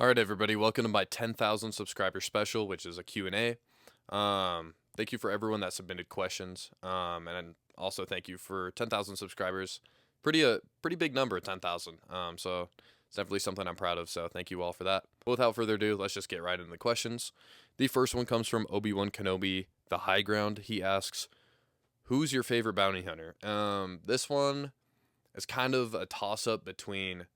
All right, everybody, welcome to my 10,000 subscriber special, which is a Q&A. Thank you for everyone that submitted questions, and also thank you for 10,000 subscribers. Pretty big number, 10,000. So it's definitely something I'm proud of. So thank you all for that. But without further ado, let's just get right into the questions. The first one comes from ObiWan Kenobi, the High Ground. He asks, "Who's your favorite bounty hunter?" This one is kind of a toss-up between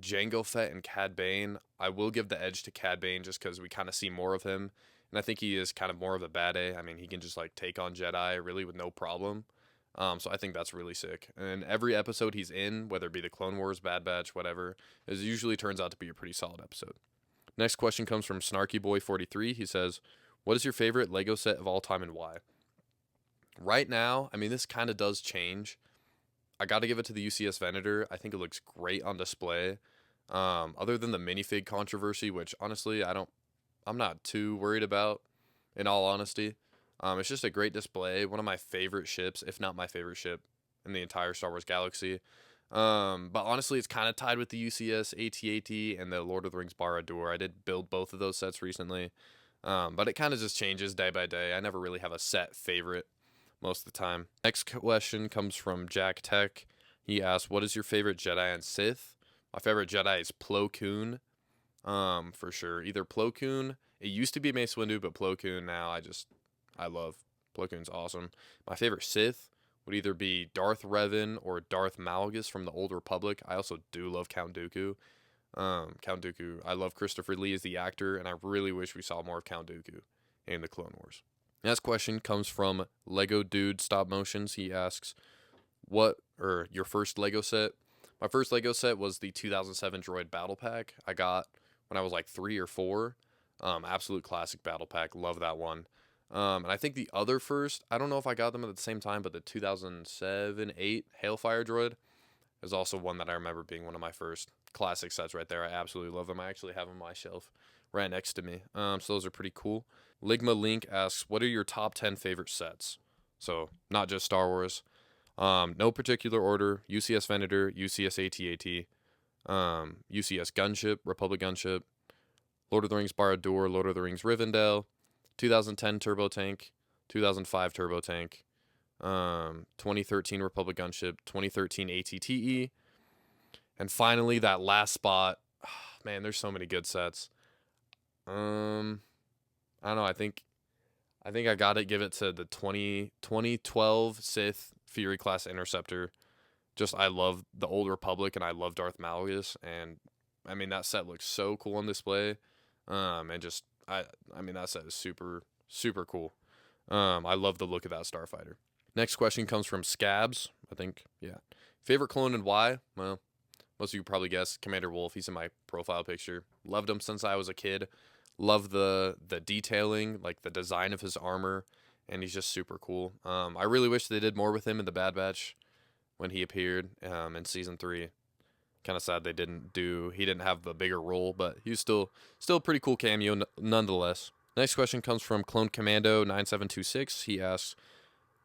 Jango Fett and Cad Bane. I will give the edge to Cad Bane just because we kind of see more of him, and I think he is kind of more of a bad A. I mean, he can just like take on Jedi really with no problem. So I think that's really sick. And every episode he's in, whether it be the Clone Wars, Bad Batch, whatever, it usually turns out to be a pretty solid episode. Next question comes from Snarky Boy 43. He says, "What is your favorite Lego set of all time and why?" Right now, I mean, this kind of does change. I got to give it to the UCS Venator. I think it looks great on display. Other than the minifig controversy, which honestly I'm not too worried about, in all honesty. It's just a great display. One of my favorite ships, if not my favorite ship, in the entire Star Wars galaxy. But honestly, it's kind of tied with the UCS AT-AT and the Lord of the Rings Barad-dûr. I did build both of those sets recently, but it kind of just changes day by day. I never really have a set favorite most of the time. Next question comes from Jack Tech. He asks, "What is your favorite Jedi and Sith?" My favorite Jedi is Plo Koon, for sure. Either Plo Koon, it used to be Mace Windu, but Plo Koon now I love. Plo Koon's awesome. My favorite Sith would either be Darth Revan or Darth Malgus from the Old Republic. I also do love Count Dooku. Count Dooku, I love Christopher Lee as the actor, and I really wish we saw more of Count Dooku in the Clone Wars. Next question comes from Lego Dude Stop Motions. He asks, your first Lego set?" My first Lego set was the 2007 Droid Battle Pack I got when I was like 3 or 4. Absolute classic battle pack. Love that one. And I think the other first, I don't know if I got them at the same time, but the 2007-8 Hailfire Droid is also one that I remember being one of my first classic sets right there. I absolutely love them. I actually have them on my shelf right next to me. So those are pretty cool. Ligma Link asks, "What are your top 10 favorite sets?" So not just Star Wars. No particular order. UCS Venator, UCS AT-AT, UCS Gunship, Republic Gunship, Lord of the Rings Barad-dûr, Lord of the Rings Rivendell, 2010 Turbo Tank, 2005 Turbo Tank, 2013 Republic Gunship, 2013 ATTE, and finally that last spot. Man, there's so many good sets. I don't know. I gotta give it to the 2012 Sith Fury Class Interceptor. Just I love the Old Republic and I love Darth Malgus, and I mean that set looks so cool on display. And just I mean that set is super cool. I love the look of that starfighter. Next question comes from Scabs. I think, yeah. Favorite clone and why? Well, most of you probably guessed Commander Wolf. He's in my profile picture. Loved him since I was a kid. Love the detailing, like the design of his armor, and he's just super cool. I really wish they did more with him in the Bad Batch when he appeared in season 3. Kind of sad they didn't do. He didn't have a bigger role, but he was still a pretty cool cameo nonetheless. Next question comes from Clone Commando 9726. He asks,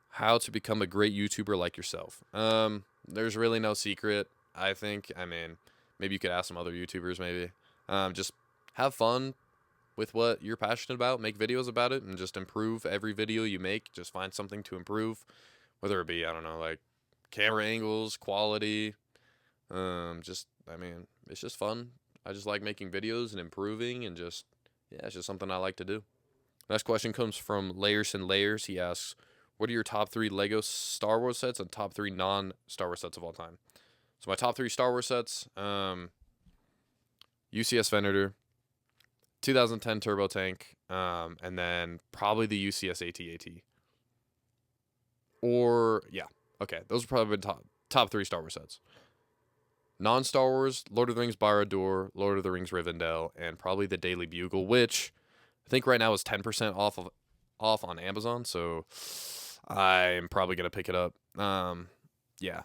"How to become a great YouTuber like yourself?" There's really no secret. I think. I mean, maybe you could ask some other YouTubers. Maybe just have fun with what you're passionate about. Make videos about it, and just improve every video you make. Just find something to improve, whether it be, I don't know, like camera angles, quality. I mean, it's just fun. I just like making videos and improving, and just, yeah, it's just something I like to do. Next question comes from Layers and Layers. He asks, "What are your top 3 Lego Star Wars sets and top 3 non-Star Wars sets of all time?" So my top 3 Star Wars sets, UCS Venator, 2010 Turbo Tank, and then probably the UCS AT-AT. Or, yeah, okay, those are probably the top 3 Star Wars sets. Non-Star Wars, Lord of the Rings Barad-dûr, Lord of the Rings Rivendell, and probably the Daily Bugle, which I think right now is 10% off on Amazon, so I'm probably gonna pick it up. Yeah,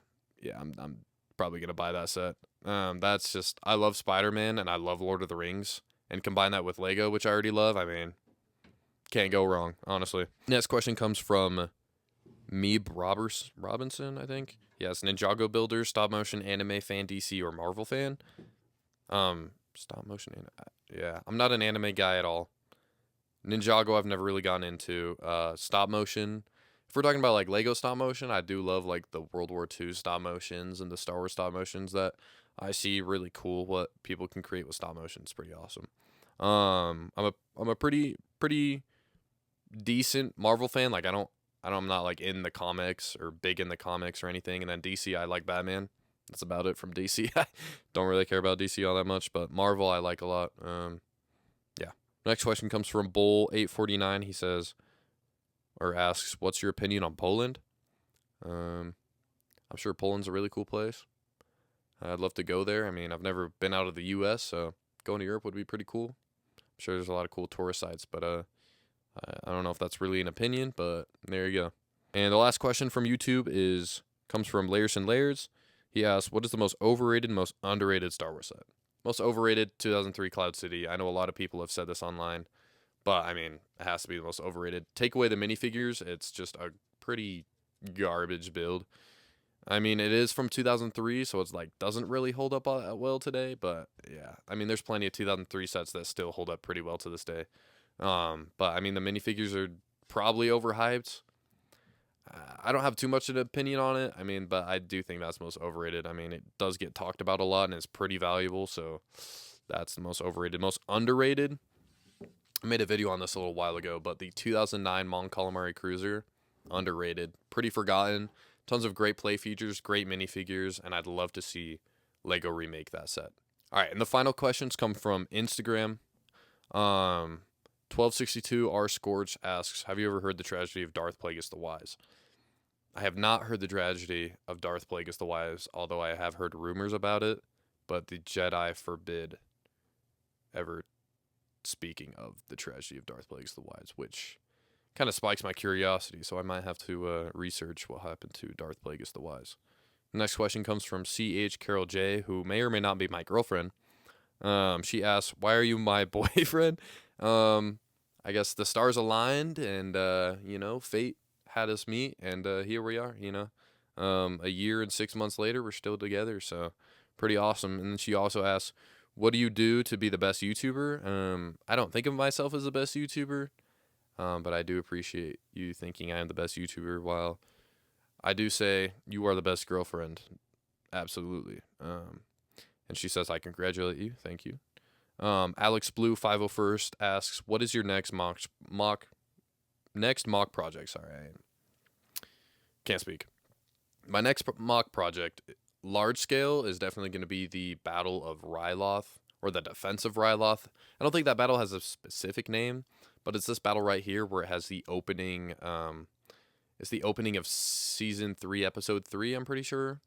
I'm probably gonna buy that set. That's just, I love Spider-Man and I love Lord of the Rings, and combine that with Lego, which I already love. I mean, can't go wrong, honestly. Next question comes from Meeb Robinson, I think. Yes, Ninjago builder, stop motion, anime fan, DC, or Marvel fan. Stop motion. Yeah, I'm not an anime guy at all. Ninjago, I've never really gone into. Stop motion. If we're talking about like Lego stop motion, I do love like the World War II stop motions and the Star Wars stop motions that I see really cool. What people can create with stop motion is pretty awesome. I'm a pretty decent Marvel fan. Like I'm not like in the comics or big in the comics or anything. And then DC, I like Batman. That's about it from DC. I don't really care about DC all that much, but Marvel I like a lot. Yeah. Next question comes from Bull849. He says or asks, "What's your opinion on Poland?" I'm sure Poland's a really cool place. I'd love to go there. I mean, I've never been out of the U.S., so going to Europe would be pretty cool. I'm sure there's a lot of cool tourist sites, but I don't know if that's really an opinion, but there you go. And the last question from YouTube comes from Layers and Layers. He asks, "What is the most overrated, most underrated Star Wars set?" Most overrated, 2003 Cloud City. I know a lot of people have said this online, but I mean, it has to be the most overrated. Take away the minifigures, it's just a pretty garbage build. I mean, it is from 2003, so it's like doesn't really hold up well today. But yeah, I mean, there's plenty of 2003 sets that still hold up pretty well to this day. But I mean, the minifigures are probably overhyped. I don't have too much of an opinion on it. I mean, but I do think that's most overrated. I mean, it does get talked about a lot and it's pretty valuable, so that's the most overrated. Most underrated, I made a video on this a little while ago, but the 2009 Mon Calamari Cruiser, underrated, pretty forgotten. Tons of great play features, great minifigures, and I'd love to see Lego remake that set. All right, and the final questions come from Instagram. 1262 R Scorch asks, "Have you ever heard the tragedy of Darth Plagueis the Wise?" I have not heard the tragedy of Darth Plagueis the Wise, although I have heard rumors about it, but the Jedi forbid ever speaking of the tragedy of Darth Plagueis the Wise, which kind of spikes my curiosity, so I might have to research what happened to Darth Plagueis the Wise. The next question comes from CH Carol J, who may or may not be my girlfriend. She asks, "Why are you my boyfriend?" I guess the stars aligned, and fate had us meet, and here we are. A year and 6 months later, we're still together, so pretty awesome. And then she also asks, "What do you do to be the best YouTuber?" I don't think of myself as the best YouTuber, but I do appreciate you thinking I am the best YouTuber. While I do say you are the best girlfriend, absolutely. And she says, "I congratulate you. Thank you." Alex Blue 501st asks, "What is your next mock project?" Sorry, I can't speak. My next mock project, large scale, is definitely going to be the Battle of Ryloth, or the Defense of Ryloth. I don't think that battle has a specific name, but it's this battle right here where it has the opening. It's the opening of season 3, episode 3. I'm pretty sure.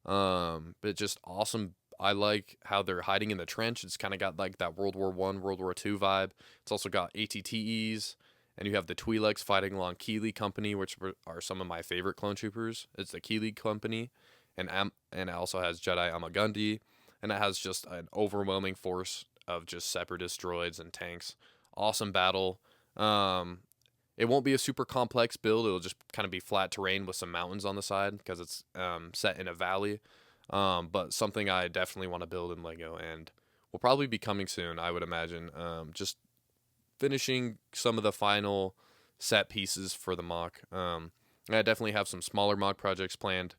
But just awesome. I like how they're hiding in the trench. It's kind of got like that World War I, World War II vibe. It's also got ATTEs, and you have the Twi'leks fighting along Keeley Company, which are some of my favorite clone troopers. It's the Keeley Company, and it also has Jedi Amagundi, and it has just an overwhelming force of just separatist droids and tanks. Awesome battle. It won't be a super complex build. It'll just kind of be flat terrain with some mountains on the side because it's set in a valley. But something I definitely want to build in Lego, and will probably be coming soon, I would imagine. Just finishing some of the final set pieces for the mock. And I definitely have some smaller mock projects planned.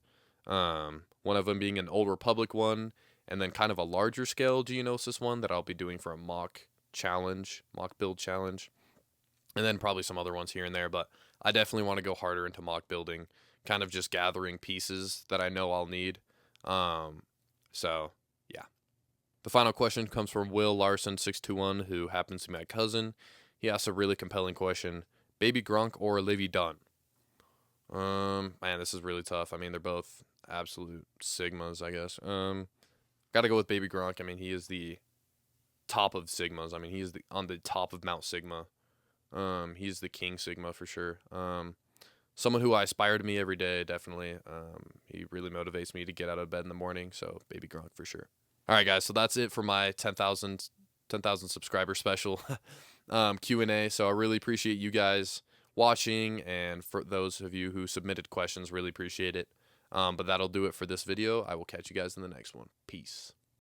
One of them being an Old Republic one, and then kind of a larger scale Geonosis one that I'll be doing for a mock build challenge. And then probably some other ones here and there, but I definitely want to go harder into mock building, kind of just gathering pieces that I know I'll need. So yeah. The final question comes from Will Larson 621, who happens to be my cousin. He asks a really compelling question: Baby Gronk or Livy Dunn? Man, this is really tough. I mean, they're both absolute sigmas, I guess. Got to go with Baby Gronk. I mean, he is the top of sigmas. I mean, he is on the top of Mount Sigma. He's the King Sigma for sure. Someone who I aspire to meet every day, definitely. He really motivates me to get out of bed in the morning, so Baby Gronk for sure. All right, guys, so that's it for my 10,000 subscriber special Q&A. So I really appreciate you guys watching, and for those of you who submitted questions, really appreciate it. But that'll do it for this video. I will catch you guys in the next one. Peace.